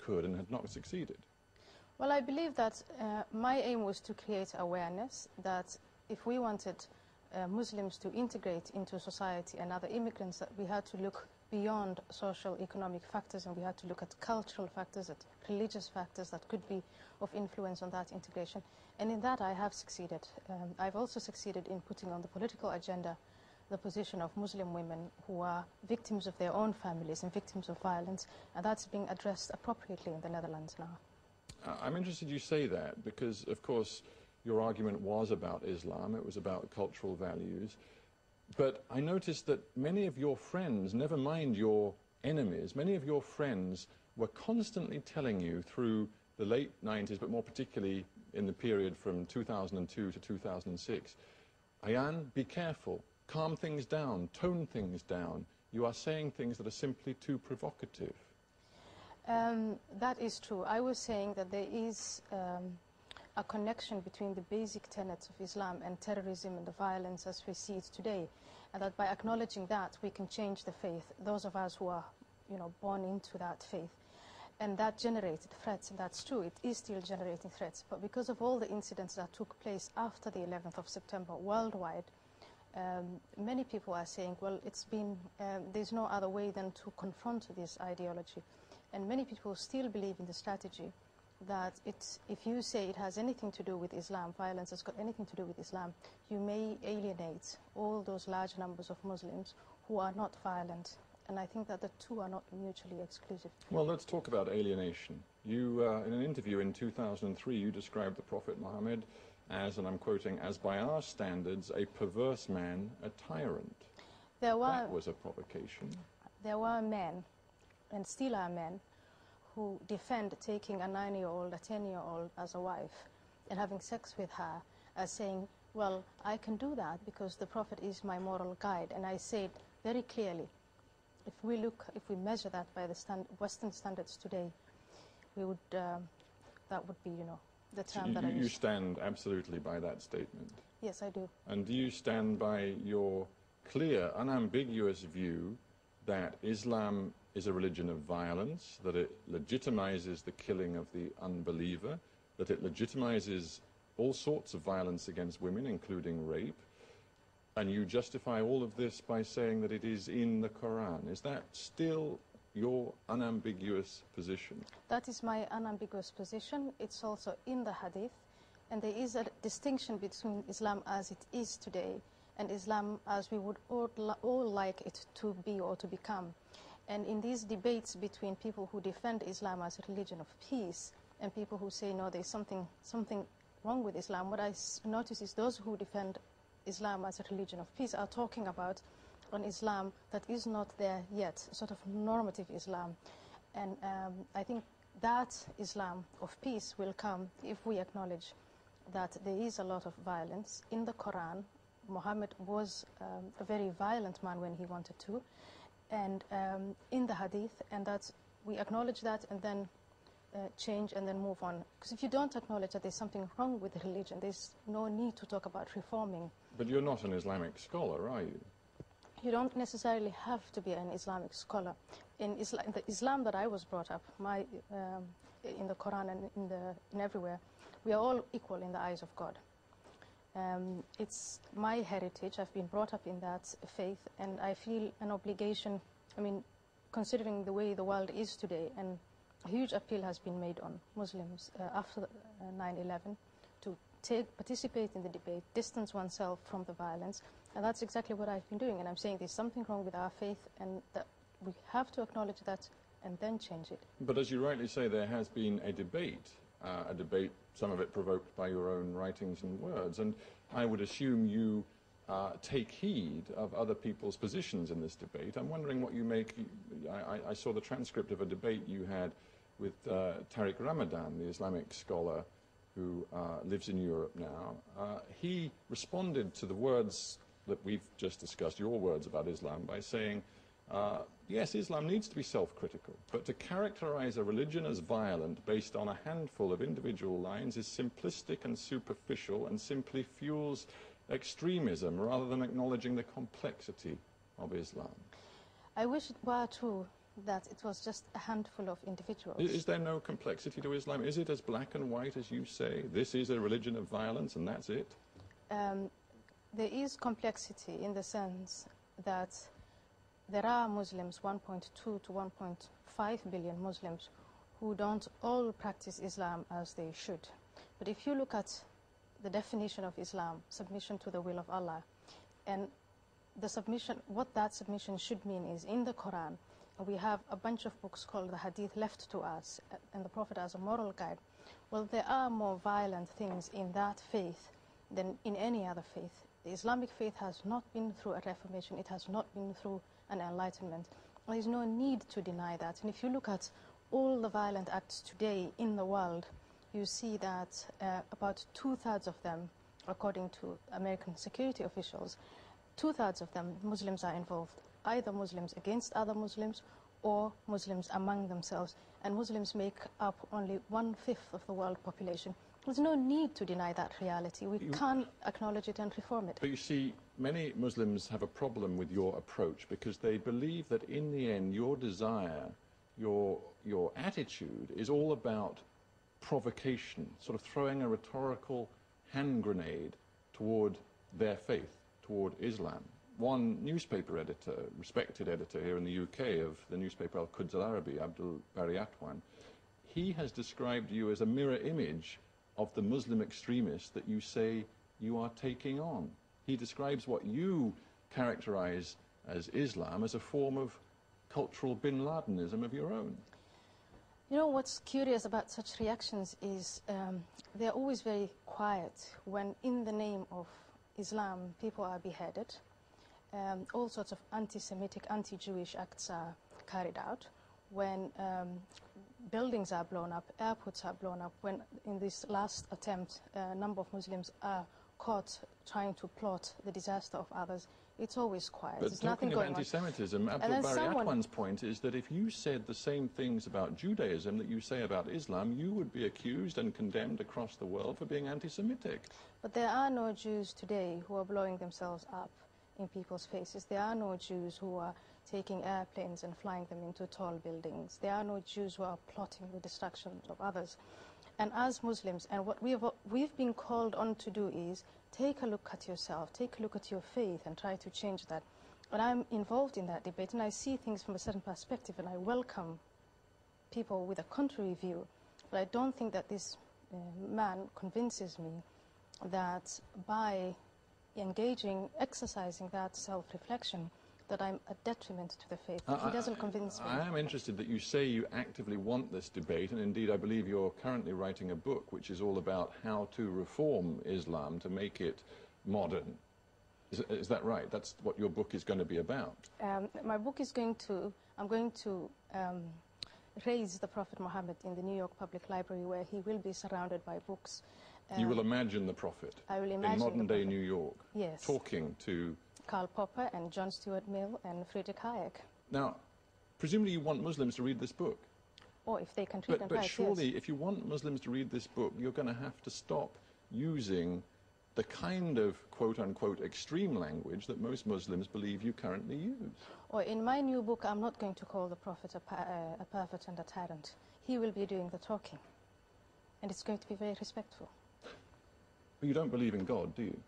could and had not succeeded? Well, I believe that my aim was to create awareness that if we wanted Muslims to integrate into society and other immigrants, that we had to look beyond social economic factors, and we had to look at cultural factors, at religious factors that could be of influence on that integration. And in that I have succeeded. I've also succeeded in putting on the political agenda the position of Muslim women who are victims of their own families and victims of violence, and that's being addressed appropriately in the Netherlands now. I'm interested you say that because, of course, your argument was about Islam, it was about cultural values, but I noticed that many of your friends, never mind your enemies, many of your friends were constantly telling you through the late 90s, but more particularly in the period from 2002 to 2006, Ayaan, be careful, calm things down, tone things down. You are saying things that are simply too provocative. That is true. I was saying that there is a connection between the basic tenets of Islam and terrorism and the violence as we see it today, and that by acknowledging that we can change the faith, those of us who are, born into that faith. And that generated threats, and that's true, it is still generating threats. But because of all the incidents that took place after the 11th of September worldwide, many people are saying, well, there's no other way than to confront this ideology. And many people still believe in the strategy that if you say it has anything to do with Islam, violence has got anything to do with Islam, you may alienate all those large numbers of Muslims who are not violent. And I think that the two are not mutually exclusive. Well, let's talk about alienation. You, in an interview in 2003, you described the Prophet Muhammad as, and I'm quoting, as by our standards, a perverse man, a tyrant. That was a provocation. There were men, and still are men, who defend taking a 9-year-old, a 10-year-old as a wife and having sex with her, as saying, well, I can do that because the Prophet is my moral guide. And I said very clearly, if we measure that by the Western standards today, that would be, the term that I use. You stand absolutely by that statement? Yes, I do. And do you stand by your clear, unambiguous view that Islam is a religion of violence, that it legitimizes the killing of the unbeliever, that it legitimizes all sorts of violence against women, including rape, and you justify all of this by saying that it is in the Quran? Is that still your unambiguous position? That is my unambiguous position. It's also in the Hadith, and there is a distinction between Islam as it is today and Islam as we would all like it to be or to become. And in these debates between people who defend Islam as a religion of peace and people who say, no, there's something wrong with Islam, what I notice is those who defend Islam as a religion of peace are talking about an Islam that is not there yet, sort of normative Islam. And I think that Islam of peace will come if we acknowledge that there is a lot of violence. In the Quran, Muhammad was a very violent man when he wanted to, and in the Hadith, and that we acknowledge that and then change and then move on. Because if you don't acknowledge that there's something wrong with the religion, there's no need to talk about reforming. But you're not an Islamic scholar, are you? You don't necessarily have to be an Islamic scholar. In the Islam that I was brought up, in the Quran and in everywhere, we are all equal in the eyes of God. It's my heritage. I've been brought up in that faith, and I feel an obligation, considering the way the world is today, and a huge appeal has been made on Muslims after 9/11 to participate in the debate, distance oneself from the violence, and that's exactly what I've been doing. And I'm saying there's something wrong with our faith, and that we have to acknowledge that and then change it. But as you rightly say, there has been a debate, some of it provoked by your own writings and words, and I would assume you take heed of other people's positions in this debate. I'm wondering what you make. I saw the transcript of a debate you had with Tariq Ramadan, the Islamic scholar who lives in Europe now. He responded to the words that we've just discussed, your words about Islam, by saying, yes, Islam needs to be self-critical, but to characterize a religion as violent based on a handful of individual lines is simplistic and superficial and simply fuels extremism rather than acknowledging the complexity of Islam. I wish it were true that it was just a handful of individuals. Is there no complexity to Islam? Is it as black and white as you say? This is a religion of violence and that's it? There is complexity in the sense that there are Muslims, 1.2 to 1.5 billion Muslims, who don't all practice Islam as they should. But if you look at the definition of Islam, submission to the will of Allah, and the submission, what that submission should mean is in the Quran, we have a bunch of books called the Hadith left to us, and the Prophet as a moral guide. Well, there are more violent things in that faith than in any other faith. The Islamic faith has not been through a reformation, it has not been through an enlightenment. There is no need to deny that. And if you look at all the violent acts today in the world, you see that about 2/3 of them, according to American security officials, 2/3 of them, Muslims are involved, either Muslims against other Muslims or Muslims among themselves. And Muslims make up only 1/5 of the world population. There's no need to deny that reality. We can't acknowledge it and reform it. But you see, many Muslims have a problem with your approach because they believe that in the end your desire, your attitude is all about provocation, sort of throwing a rhetorical hand grenade toward their faith, toward Islam. One newspaper editor, respected editor here in the UK of the newspaper Al-Quds Al-Arabi, Abdul Bari Atwan, he has described you as a mirror image of the Muslim extremists that you say you are taking on. He describes what you characterize as Islam as a form of cultural bin Ladenism of your own. You know, what's curious about such reactions is they're always very quiet when in the name of Islam people are beheaded. All sorts of anti-Semitic, anti-Jewish acts are carried out. When buildings are blown up, airports are blown up, when in this last attempt a number of Muslims are caught trying to plot the disaster of others, it's always quiet. But there's nothing talking of going anti-Semitism, Abdul Bari Atwan's point is that if you said the same things about Judaism that you say about Islam, you would be accused and condemned across the world for being anti-Semitic. But there are no Jews today who are blowing themselves up in people's faces. There are no Jews who are taking airplanes and flying them into tall buildings. There are no Jews who are plotting the destruction of others. And as Muslims, and what we've been called on to do is take a look at yourself, take a look at your faith and try to change that. And I'm involved in that debate and I see things from a certain perspective and I welcome people with a contrary view. But I don't think that this man convinces me that by engaging, exercising that self-reflection, that I'm a detriment to the faith. He doesn't convince me. I am interested that you say you actively want this debate, and indeed I believe you're currently writing a book which is all about how to reform Islam to make it modern. Is that right? That's what your book is going to be about? My book is I'm going to raise the Prophet Muhammad in the New York Public Library where he will be surrounded by books. You will imagine the Prophet I will imagine in modern-day New York, yes, talking to Karl Popper and John Stuart Mill and Friedrich Hayek. Now, presumably you want Muslims to read this book. Or if they can read and But write, surely, yes. if you want Muslims to read this book, you're going to have to stop using the kind of quote-unquote extreme language that most Muslims believe you currently use. Or in my new book, I'm not going to call the Prophet a pervert and a tyrant. He will be doing the talking. And it's going to be very respectful. But you don't believe in God, do you?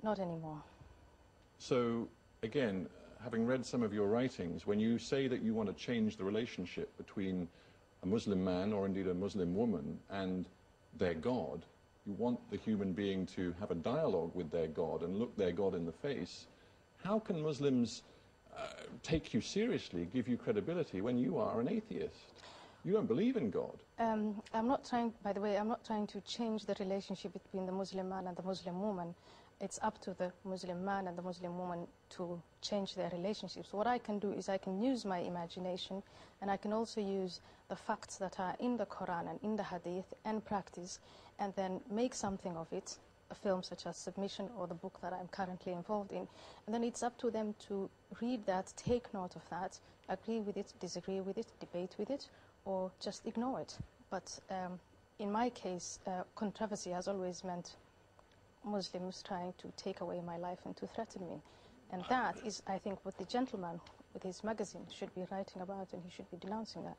Not anymore. So, again, having read some of your writings, when you say that you want to change the relationship between a Muslim man or indeed a Muslim woman and their God, you want the human being to have a dialogue with their God and look their God in the face, how can Muslims take you seriously, give you credibility when you are an atheist? You don't believe in God. I'm not trying, by the way, I'm not trying to change the relationship between the Muslim man and the Muslim woman. It's up to the Muslim man and the Muslim woman to change their relationships. What I can do is I can use my imagination and I can also use the facts that are in the Quran and in the Hadith and practice and then make something of it, a film such as Submission or the book that I'm currently involved in. And then it's up to them to read that, take note of that, agree with it, disagree with it, debate with it, or just ignore it. But in my case, controversy has always meant Muslims trying to take away my life and to threaten me. And that is, I think, what the gentleman with his magazine should be writing about, and he should be denouncing that.